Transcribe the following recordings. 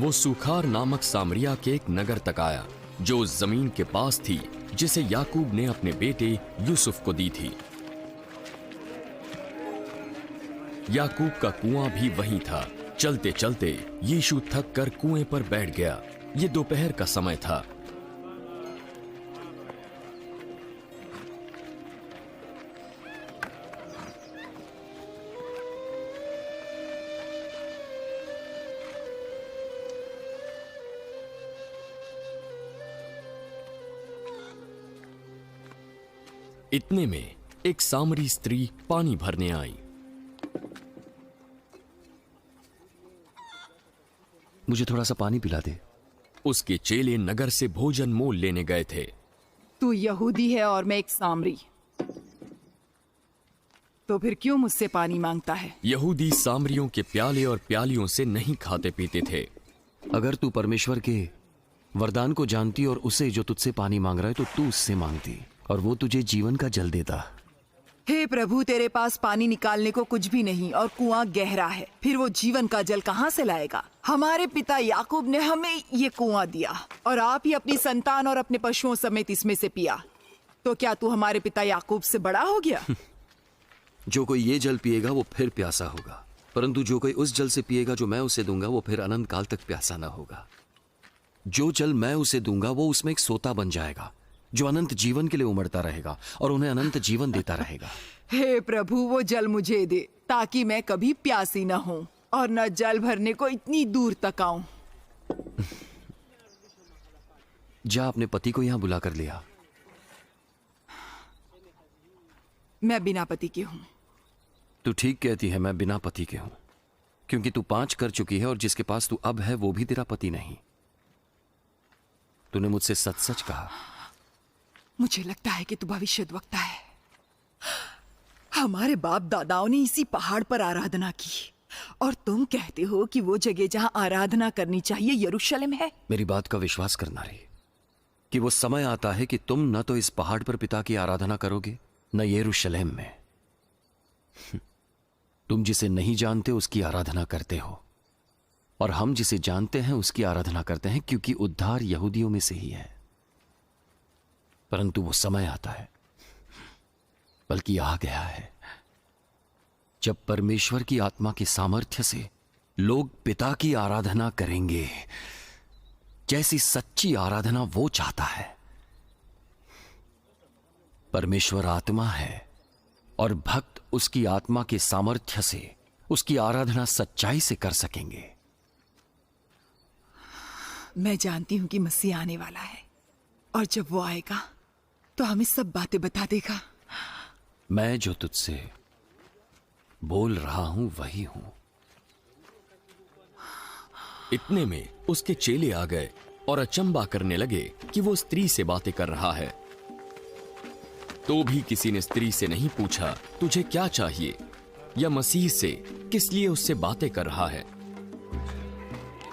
वो सुखार नामक सामरिया के एक नगर तक आया जो उस जमीन के पास थी जिसे याकूब ने अपने बेटे यूसुफ को दी थी। याकूब का कुआं भी वहीं था। चलते चलते यीशु थक कर कुएं पर बैठ गया। ये दोपहर का समय था। इतने में एक सामरी स्त्री पानी भरने आई। मुझे थोड़ा सा पानी पिला दे। उसके चेले नगर से भोजन मोल लेने गए थे। तू यहूदी है और मैं एक सामरी, तो फिर क्यों मुझसे पानी मांगता है? यहूदी सामरियों के प्याले और प्यालियों से नहीं खाते पीते थे। अगर तू परमेश्वर के वरदान को जानती और उसे जो तुझसे पानी मांग रहा है तो तू उससे मांगती और वो तुझे जीवन का जल देता। हे प्रभु, तेरे पास पानी निकालने को कुछ भी नहीं और कुआं गहरा है, फिर वो जीवन का जल कहाँ से लाएगा? हमारे पिता याकूब ने हमें ये कुआं दिया और आप ही अपनी संतान और अपने पशुओं समेत इसमें से पिया। तो क्या तू हमारे पिता याकूब से बड़ा हो गया? जो कोई ये जल पिएगा वो फिर प्यासा होगा, परंतु जो कोई उस जल से पिएगा जो मैं उसे दूंगा वो फिर अनंत काल तक प्यासा ना होगा। जो जल मैं उसे दूंगा वो उसमें एक सोता बन जाएगा जो अनंत जीवन के लिए उमड़ता रहेगा और उन्हें अनंत जीवन देता रहेगा। हे प्रभु, वो जल मुझे दे ताकि मैं कभी प्यासी न हूँ और न जल भरने को इतनी दूर तक आऊं। जा अपने पति को यहां बुला कर लिया। मैं बिना पति के हूँ। तू ठीक कहती है, मैं बिना पति के हूं, क्योंकि तू 5 कर चुकी है और जिसके पास तू अब है वो भी तेरा पति नहीं। तूने मुझसे सच सच कहा। मुझे लगता है कि तू भविष्यद्वक्ता है। हमारे बाप दादाओं ने इसी पहाड़ पर आराधना की और तुम कहते हो कि वो जगह जहां आराधना करनी चाहिए यरूशलेम है। मेरी बात का विश्वास करना रे कि वो समय आता है कि तुम न तो इस पहाड़ पर पिता की आराधना करोगे न यरूशलेम में। तुम जिसे नहीं जानते उसकी आराधना करते हो और हम जिसे जानते हैं उसकी आराधना करते हैं, क्योंकि उद्धार यहूदियों में से ही है। परंतु वो समय आता है, बल्कि आ गया है, जब परमेश्वर की आत्मा के सामर्थ्य से लोग पिता की आराधना करेंगे जैसी सच्ची आराधना वो चाहता है। परमेश्वर आत्मा है और भक्त उसकी आत्मा के सामर्थ्य से उसकी आराधना सच्चाई से कर सकेंगे। मैं जानती हूं कि मसीह आने वाला है और जब वो आएगा तो हमें सब बातें बता देगा। मैं जो तुझसे बोल रहा हूं वही हूं। इतने में उसके चेले आ गए और अचंबा करने लगे कि वो स्त्री से बातें कर रहा है। तो भी किसी ने स्त्री से नहीं पूछा तुझे क्या चाहिए, या मसीह से किस लिए उससे बातें कर रहा है।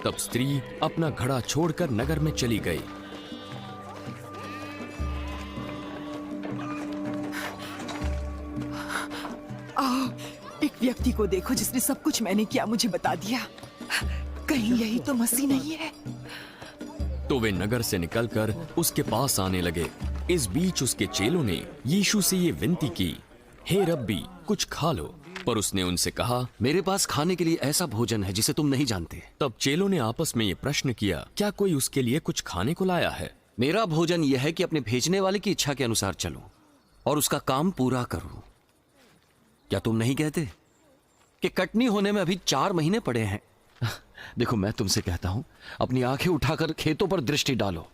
तब स्त्री अपना घड़ा छोड़कर नगर में चली गई। एक व्यक्ति को देखो जिसने सब कुछ मैंने किया मुझे बता दिया। कहीं यही तो मसीह नहीं है? तो वे नगर से निकलकर उसके पास आने लगे। इस बीच उसके चेलों ने यीशु से ये विनती की, हे रब्बी, कुछ खा लो। पर उसने उनसे कहा, मेरे पास खाने के लिए ऐसा भोजन है जिसे तुम नहीं जानते। तब चेलों ने आपस में ये प्रश्न किया, क्या कोई उसके लिए कुछ खाने को लाया है? मेरा भोजन यह है कि अपने भेजने वाले की इच्छा के अनुसार चलूं और उसका काम पूरा करूं। क्या तुम नहीं कहते कि कटनी होने में अभी 4 महीने पड़े हैं? देखो, मैं तुमसे कहता हूं, अपनी आंखें उठाकर खेतों पर दृष्टि डालो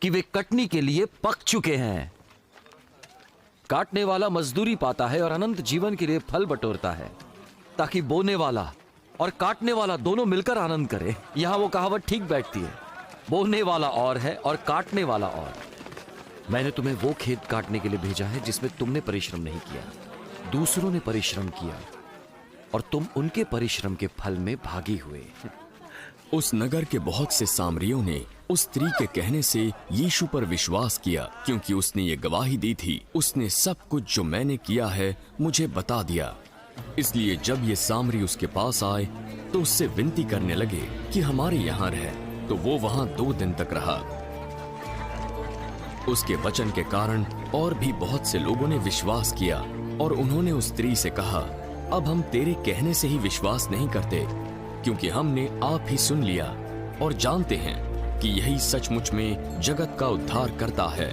कि वे कटनी के लिए पक चुके हैं। काटने वाला मजदूरी पाता है और अनंत जीवन के लिए फल बटोरता है, ताकि बोने वाला और काटने वाला दोनों मिलकर आनंद करे। यहां वो कहावत ठीक बैठती है, बोने वाला और है और काटने वाला और। मैंने तुम्हें वो खेत काटने के लिए भेजा है जिसमें तुमने परिश्रम नहीं किया, दूसरों ने परिश्रम किया और तुम उनके परिश्रम के फल में भागी हुए। उस नगर के बहुत से सामरियों ने उस स्त्री के कहने से यीशु पर विश्वास किया, क्योंकि उसने ये गवाही दी थी, उसने सब कुछ जो मैंने किया है मुझे बता दिया। इसलिए जब ये सामरी उसके पास आए तो उससे विनती करने लगे कि हमारे यहाँ रह, तो वो वहां 2 दिन तक रहा। उसके वचन के कारण और भी बहुत से लोगों ने विश्वास किया और उन्होंने उस स्त्री से कहा, अब हम तेरे कहने से ही विश्वास नहीं करते, क्योंकि हमने आप ही सुन लिया और जानते हैं कि यही सचमुच में जगत का उद्धार करता है।